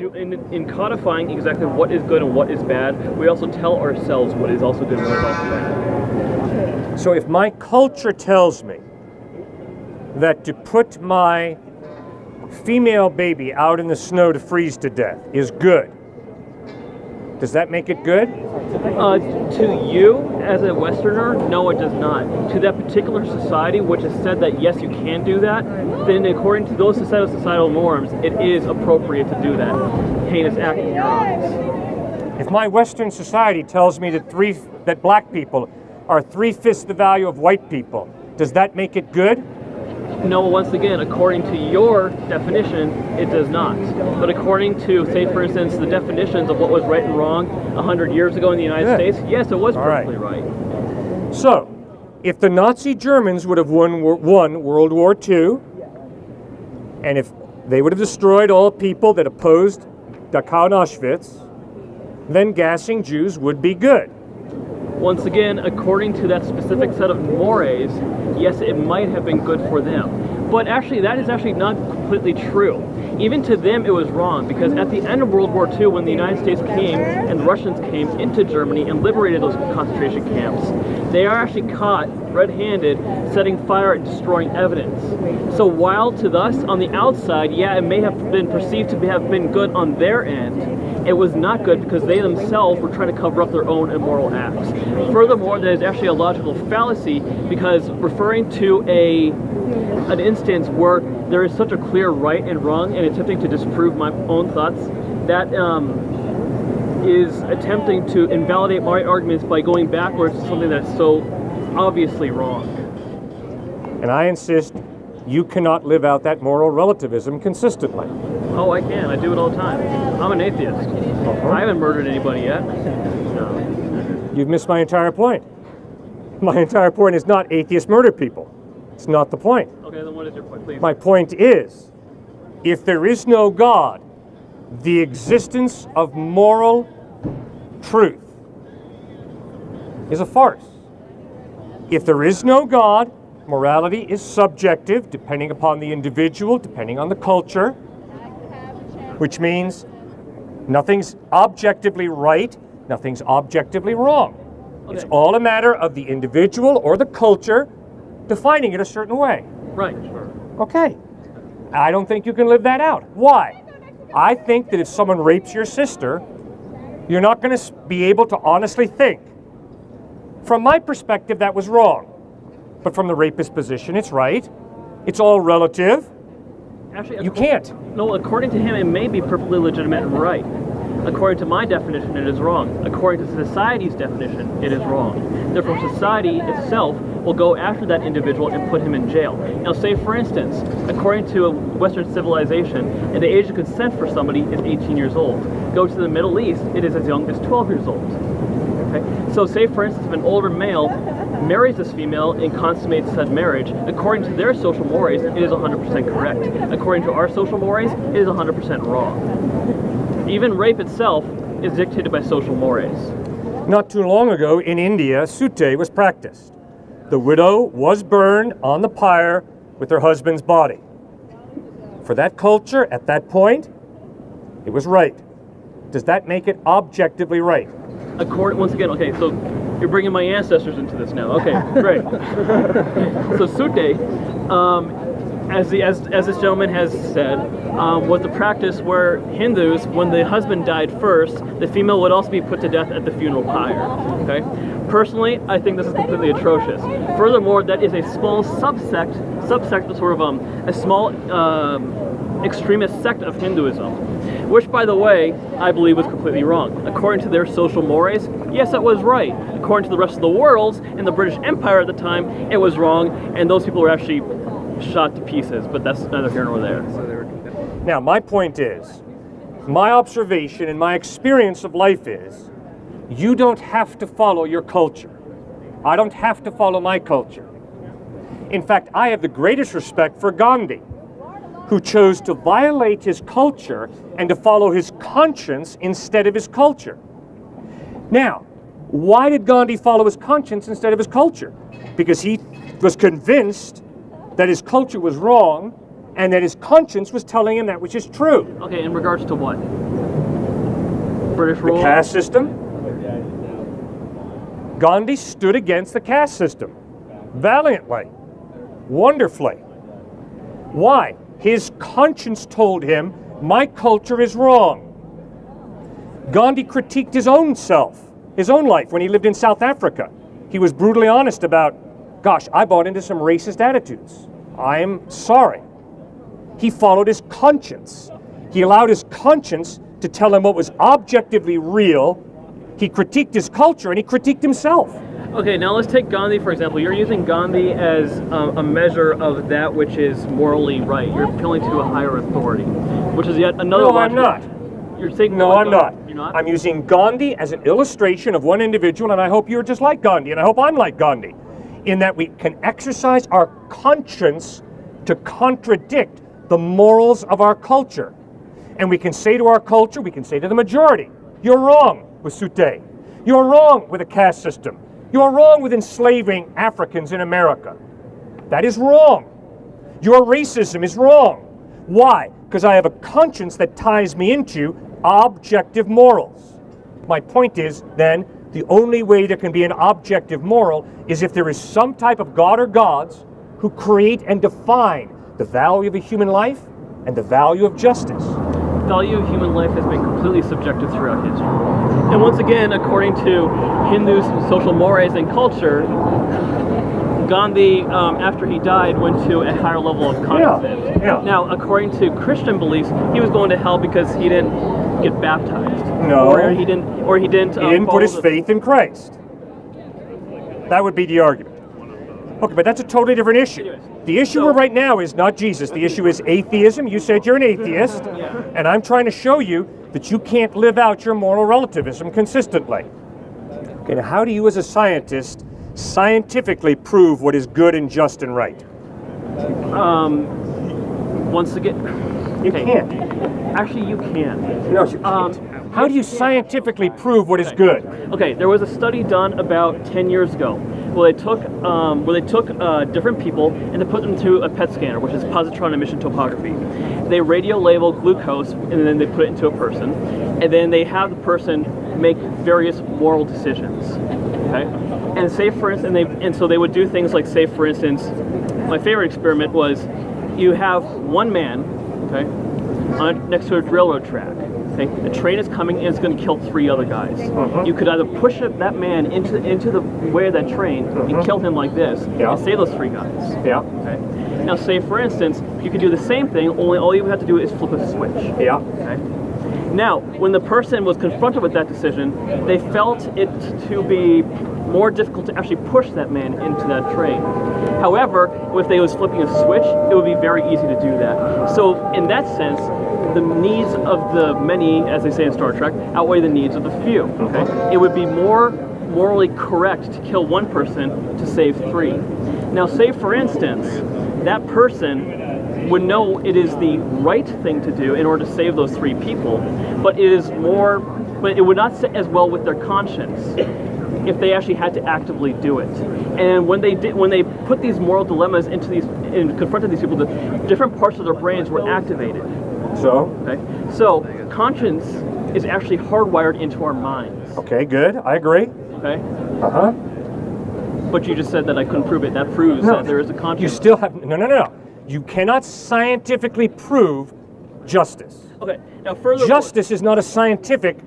in codifying exactly what is good and what is bad, we also tell ourselves what is also good and what is also bad. So if my culture tells me that to put my female baby out in the snow to freeze to death is good, does that make it good? To you, as a Westerner, no, it does not. To that particular society, which has said that yes, you can do that, then according to those societal norms, it is appropriate to do that heinous act in your eyes. If my Western society tells me that black people are 3/5 the value of white people, does that make it good? No, once again, according to your definition, it does not. But according to, say, for instance, the definitions of what was right and wrong 100 years ago in the United States, yes, it was perfectly right. So, if the Nazi Germans would have won World War II, and if they would have destroyed all people that opposed Dachau and Auschwitz, then gassing Jews would be good. Once again, according to that specific set of mores, yes, it might have been good for them. But actually, that is actually not completely true. Even to them, it was wrong, because at the end of World War II, when the United States came and the Russians came into Germany and liberated those concentration camps, they are actually caught red-handed setting fire and destroying evidence. So while to us, on the outside, yeah, it may have been perceived to have been good on their end, it was not good because they themselves were trying to cover up their own immoral acts. Furthermore, that is actually a logical fallacy, because referring to an instance where there is such a clear right and wrong and attempting to disprove my own thoughts, that is attempting to invalidate my arguments by going backwards to something that's so obviously wrong. And I insist you cannot live out that moral relativism consistently. Oh, I can. I do it all the time. I'm an atheist. I haven't murdered anybody yet. No. You've missed my entire point. My entire point is not atheists murder people. It's not the point. Okay, then what is your point, please? My point is, if there is no God, the existence of moral truth is a farce. If there is no God, morality is subjective, depending upon the individual, depending on the culture, which means nothing's objectively right, nothing's objectively wrong. Okay. It's all a matter of the individual or the culture defining it a certain way. Right, sure. Okay. I don't think you can live that out. Why? I think that if someone rapes your sister, you're not going to be able to honestly think. From my perspective, that was wrong. But from the rapist's position, it's right. It's all relative. Actually, you can't. No, according to him, it may be perfectly legitimate and right. According to my definition, it is wrong. According to society's definition, it is wrong. Therefore, society itself will go after that individual and put him in jail. Now, say, for instance, according to a Western civilization, the age of consent for somebody is 18 years old. Go to the Middle East, it is as young as 12 years old. Okay? So say, for instance, if an older male marries this female and consummates said marriage, according to their social mores, it is 100% correct. According to our social mores, it is 100% wrong. Even rape itself is dictated by social mores. Not too long ago in India, sute was practiced. The widow was burned on the pyre with her husband's body. For that culture, at that point, it was right. Does that make it objectively right? Once again, okay, so you're bringing my ancestors into this now. Okay, great. So sute, as this gentleman has said, was the practice where Hindus, when the husband died first, the female would also be put to death at the funeral pyre. Okay. Personally, I think this is completely atrocious. Furthermore, that is a small subsect sort of a small extremist sect of Hinduism, which, by the way, I believe was completely wrong. According to their social mores, yes, that was right. According to the rest of the world and the British Empire at the time, it was wrong, and those people were actually shot to pieces, but that's neither here nor there. Now, my point is, my observation and my experience of life is, you don't have to follow your culture. I don't have to follow my culture. In fact, I have the greatest respect for Gandhi, who chose to violate his culture and to follow his conscience instead of his culture. Now, why did Gandhi follow his conscience instead of his culture? Because he was convinced that his culture was wrong and that his conscience was telling him that which is true. Okay, in regards to what? British The rule. caste system. Gandhi stood against the caste system valiantly, wonderfully. Why? His conscience told him, my culture is wrong. Gandhi critiqued his own self, his own life when he lived in South Africa. He was brutally honest about, gosh, I bought into some racist attitudes. I'm sorry. He followed his conscience. He allowed his conscience to tell him what was objectively real. He critiqued his culture and he critiqued himself. Okay, now let's take Gandhi for example. You're using Gandhi as a measure of that which is morally right. You're appealing to a higher authority, which is yet another. No, I'm not. You're saying no, I'm not. You're not. I'm using Gandhi as an illustration of one individual, and I hope you're just like Gandhi, and I hope I'm like Gandhi, in that we can exercise our conscience to contradict the morals of our culture. And we can say to our culture, we can say to the majority, you're wrong with Sute. You're wrong with a caste system. You're wrong with enslaving Africans in America. That is wrong. Your racism is wrong. Why? Because I have a conscience that ties me into objective morals. My point is, then, the only way there can be an objective moral is if there is some type of God or gods who create and define the value of a human life and the value of justice. Value of human life has been completely subjective throughout history. And once again, according to Hindu social mores and culture, Gandhi, after he died, went to a higher level of consciousness. Yeah. Now, according to Christian beliefs, he was going to hell because he didn't get baptized. No. Or he didn't put his faith in Christ. That would be the argument. Okay, but that's a totally different issue. Anyways, the issue right now is not Jesus. The issue is atheism. You said you're an atheist, and I'm trying to show you that you can't live out your moral relativism consistently. Okay, now how do you as a scientist scientifically prove what is good and just and right? Once again, You can't. actually you can. No, you can't. How do you scientifically prove what is good? Okay, there was a study done about 10 years ago where they took different people and they put them through a PET scanner, which is positron emission tomography. They radio label glucose and then they put it into a person, and then they have the person make various moral decisions. Okay, and say for instance, so they would do things like, say for instance, my favorite experiment was you have one man, okay, next to a railroad track. Okay, the train is coming and it's going to kill 3 other guys. You could either push that man into the way of that train and kill him like this and save those 3 guys. Yeah. Okay. Now, say for instance, you could do the same thing. Only all you have to do is flip a switch. Yeah. Okay. Now, when the person was confronted with that decision, they felt it to be more difficult to actually push that man into that train. However, if they was flipping a switch, it would be very easy to do that. So, in that sense, the needs of the many, as they say in Star Trek, outweigh the needs of the few. Okay? It would be more morally correct to kill one person to save 3. Now, say for instance, that person would know it is the right thing to do in order to save those 3 people, but it would not sit as well with their conscience if they actually had to actively do it. And when they put these moral dilemmas into these and confronted these people, the different parts of their brains were activated. So? Okay. So conscience is actually hardwired into our minds. Okay, good. I agree. Okay. Uh-huh. But you just said that I couldn't prove it. That proves that there is a conscience. You still have no. You cannot scientifically prove justice. Okay. Now further. Justice is not a scientific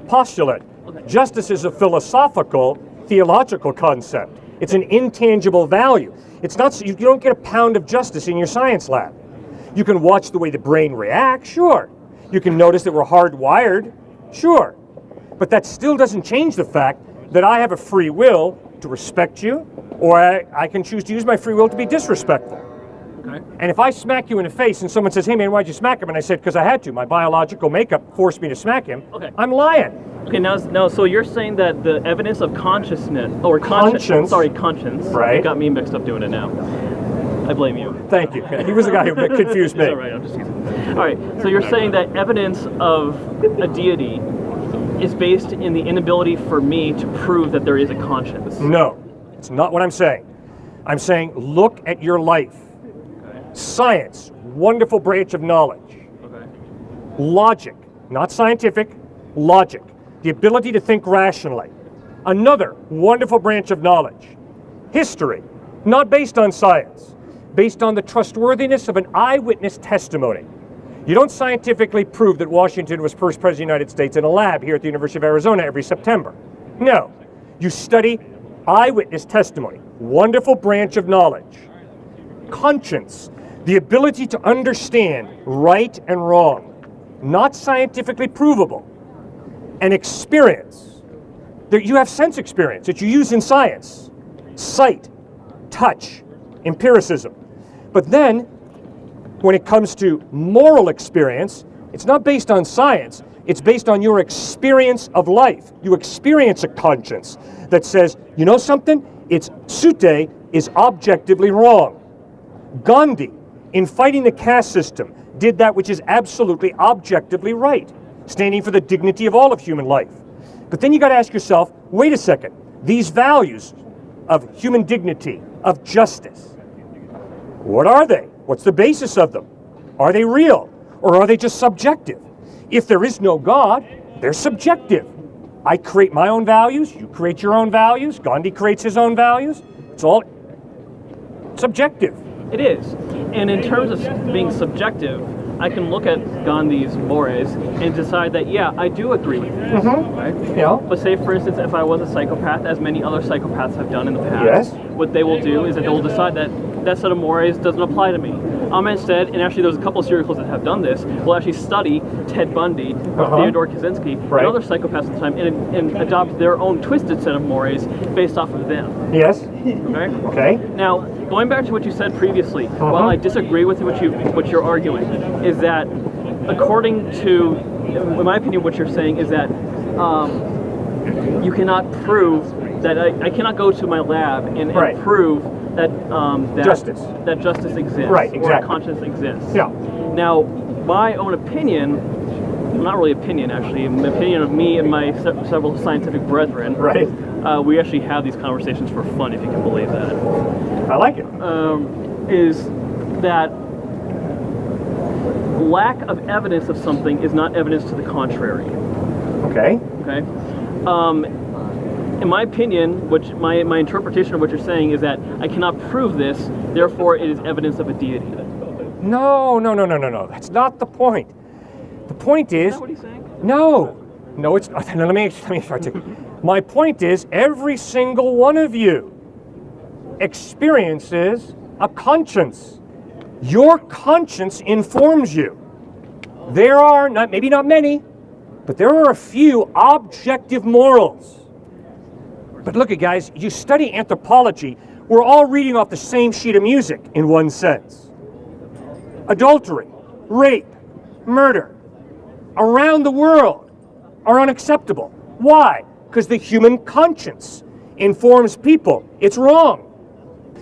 postulate. Okay. Justice is a philosophical, theological concept. It's an intangible value. It's not. You don't get a pound of justice in your science lab. You can watch the way the brain reacts, sure. You can notice that we're hardwired, sure. But that still doesn't change the fact that I have a free will to respect you, or I can choose to use my free will to be disrespectful. Okay. And if I smack you in the face and someone says, hey man, why'd you smack him? And I said, because I had to. My biological makeup forced me to smack him. Okay. I'm lying. Okay, now, so you're saying that the evidence of consciousness, or conscience. Right. You got me mixed up doing it now. I blame you. Thank you. He was the guy who confused me. It's all right, I'm just teasing. All right, so you're saying that evidence of a deity is based in the inability for me to prove that there is a conscience. No, it's not what I'm saying. I'm saying look at your life. Okay. Science, wonderful branch of knowledge. Okay. Logic, not scientific, logic. the ability to think rationally. Another wonderful branch of knowledge. History, not based on science, based on the trustworthiness of an eyewitness testimony. You don't scientifically prove that Washington was first president of the United States in a lab here at the University of Arizona every September. No. You study eyewitness testimony. Wonderful branch of knowledge. Conscience, the ability to understand right and wrong, not scientifically provable. And experience, that you have sense experience that you use in science. Sight, touch, empiricism. But then, when it comes to moral experience, it's not based on science, it's based on your experience of life. You experience a conscience that says, you know something? It's Sute is objectively wrong. Gandhi, in fighting the caste system, did that which is absolutely objectively right, standing for the dignity of all of human life. But then you got to ask yourself, wait a second, these values of human dignity, of justice, what are they? What's the basis of them? Are they real, or are they just subjective? If there is no God, they're subjective. I create my own values, you create your own values, Gandhi creates his own values. It's all subjective. It is. And in terms of being subjective, I can look at Gandhi's mores and decide that, yeah, I do agree with this, right? Yeah. But say, for instance, if I was a psychopath, as many other psychopaths have done in the past, Yes. what they will do is that they will decide that that set of mores doesn't apply to me. Instead, and actually there's a couple of serial killers that have done this, will actually study Ted Bundy or Theodore Kaczynski Right. and other psychopaths at the time and adopt their own twisted set of mores based off of them. Yes. Okay? Okay. Now, going back to what you said previously, while I disagree with what you're arguing, is that according to, in my opinion, what you're saying is that you cannot prove that I cannot go to my lab and prove that that justice exists, Right, exactly. or conscience exists. Yeah. Now, my own opinion, well, not really opinion actually, an opinion of me and my several scientific brethren. Right. We actually have these conversations for fun, if you can believe that. I like it. Is that lack of evidence of something is not evidence to the contrary. Okay. Okay. In my opinion, which my interpretation of what you're saying is that I cannot prove this, therefore it is evidence of a deity. No. That's not the point. The point is, Is that what he's saying? no, it's not. Let me start to. My point is, every single one of you experiences a conscience. Your conscience informs you. There are maybe not many, but there are a few objective morals. But look, guys, you study anthropology, we're all reading off the same sheet of music in one sense. Adultery, rape, murder, around the world are unacceptable. Why? Because the human conscience informs people it's wrong.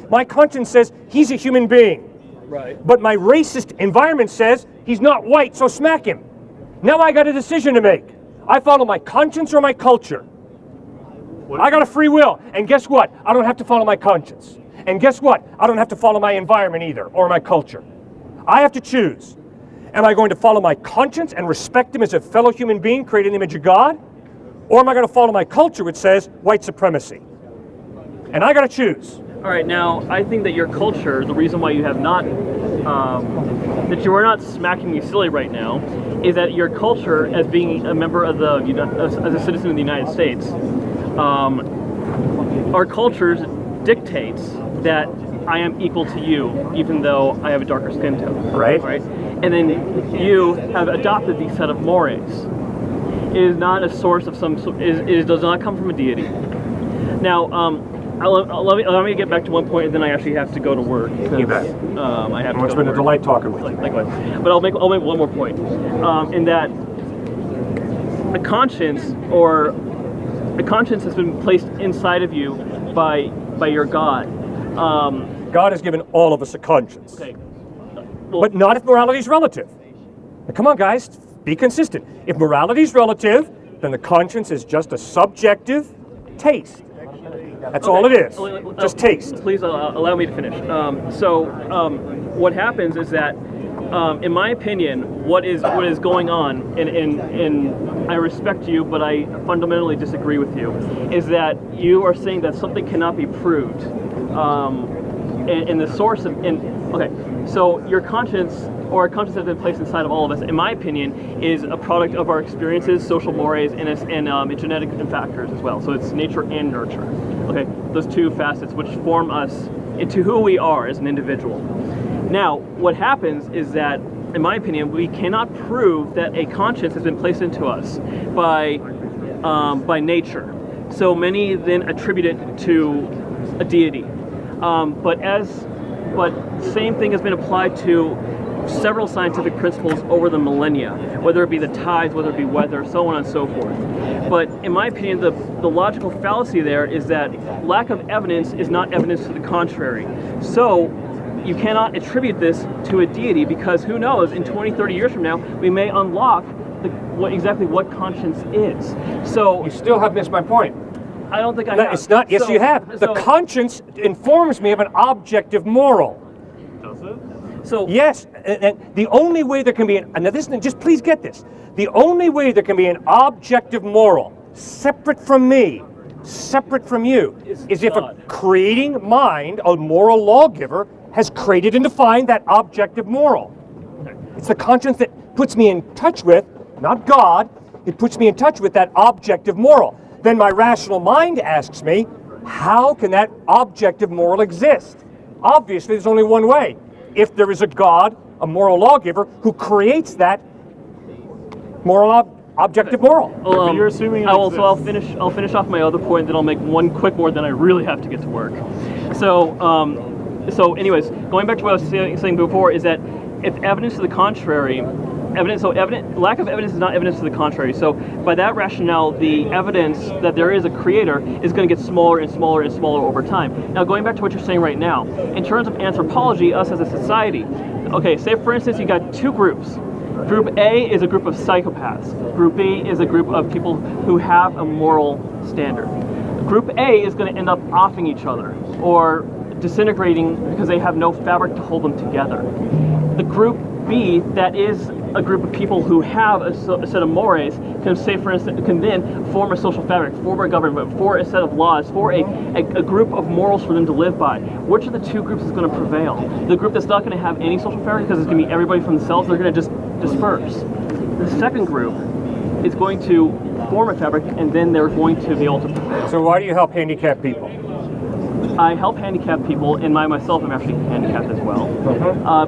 My conscience says he's a human being. Right. But my racist environment says he's not white, so smack him. Now I got a decision to make. I follow my conscience or my culture. I got a free will, and guess what? I don't have to follow my conscience. And guess what? I don't have to follow my environment either, or my culture. I have to choose. Am I going to follow my conscience and respect him as a fellow human being created in the image of God? Or am I going to follow my culture, which says white supremacy? And I got to choose. All right, now I think that your culture, the reason why you have not, that you are not smacking me silly right now, is that your culture, as being a member of the, as a citizen of the United States, our culture dictates that I am equal to you, even though I have a darker skin tone. Right. Right. And then you have adopted these set of mores. It is not a source of some. It does not come from a deity. Now, allow me to get back to one point, and then I actually have to go to work. You bet. I have to It's go been to a work. delight talking with you. Likewise. But I'll make one more point. In that a conscience has been placed inside of you by your God. God has given all of us a conscience. Okay. Well, But not if morality is relative. Now, come on, guys, be consistent. If morality is relative, then the conscience is just a subjective taste. That's all it is. Just taste. Please allow me to finish. What happens is that in my opinion, what is going on, and I respect you, but I fundamentally disagree with you, is that you are saying that something cannot be proved. And the source of, okay, so your conscience, or a conscience that's been placed inside of all of us, in my opinion, is a product of our experiences, social mores, and genetic factors as well. So it's nature and nurture. Okay, those two facets which form us into who we are as an individual. Now, what happens is that, in my opinion, we cannot prove that a conscience has been placed into us by nature. So many then attribute it to a deity. But same thing has been applied to several scientific principles over the millennia, whether it be the tides, whether it be weather, so on and so forth. But in my opinion, the logical fallacy there is that lack of evidence is not evidence to the contrary. So you cannot attribute this to a deity, because who knows, in 20, 30 years from now, we may unlock exactly what conscience is. So you still have missed my point. I don't think I have. It's not. Yes, you have. The conscience informs me of an objective moral. Does it? So yes, and the only way there can be just please get this. The only way there can be an objective moral, separate from me, separate from you, is if a creating mind, a moral lawgiver, has created and defined that objective moral. It's the conscience that puts me in touch with, not God, it puts me in touch with that objective moral. Then my rational mind asks me, how can that objective moral exist? Obviously, there's only one way. If there is a God, a moral lawgiver, who creates that objective moral. Well, you're assuming it exists. So I'll finish off my other point, then I'll make one quick more, then I really have to get to work. So anyways, going back to what I was saying before, is that if evidence to the contrary, lack of evidence is not evidence to the contrary. So by that rationale, the evidence that there is a creator is going to get smaller and smaller and smaller over time. Now, going back to what you're saying right now, in terms of anthropology, us as a society, okay, say for instance you got two groups. Group A is a group of psychopaths. Group B is a group of people who have a moral standard. Group A is going to end up offing each other or disintegrating because they have no fabric to hold them together. The group B, that is a group of people who have a set of mores, can say, for instance, can then form a social fabric, form a government, for a set of laws, for a group of morals for them to live by. Which of the two groups is going to prevail? The group that's not going to have any social fabric because it's going to be everybody for themselves, they're going to just disperse. The second group is going to form a fabric, and then they're going to be able to prevail. So why do you help handicapped people? I help handicapped people, and myself I'm actually handicapped as well,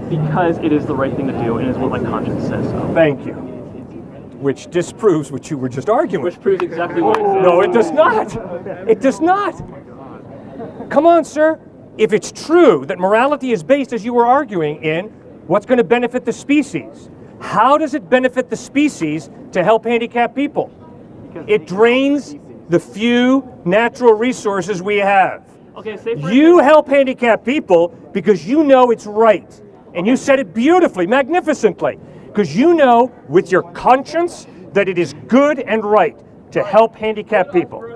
because it is the right thing to do, and is what my conscience says so. Thank you. Which disproves what you were just arguing. Which proves exactly what I said. No, it does not. It does not. Come on, sir. If it's true that morality is based, as you were arguing, in what's going to benefit the species, how does it benefit the species to help handicapped people? It drains the few natural resources we have. Okay, you help handicapped people because you know it's right. And you said it beautifully, magnificently. Because you know with your conscience that it is good and right to help handicapped people.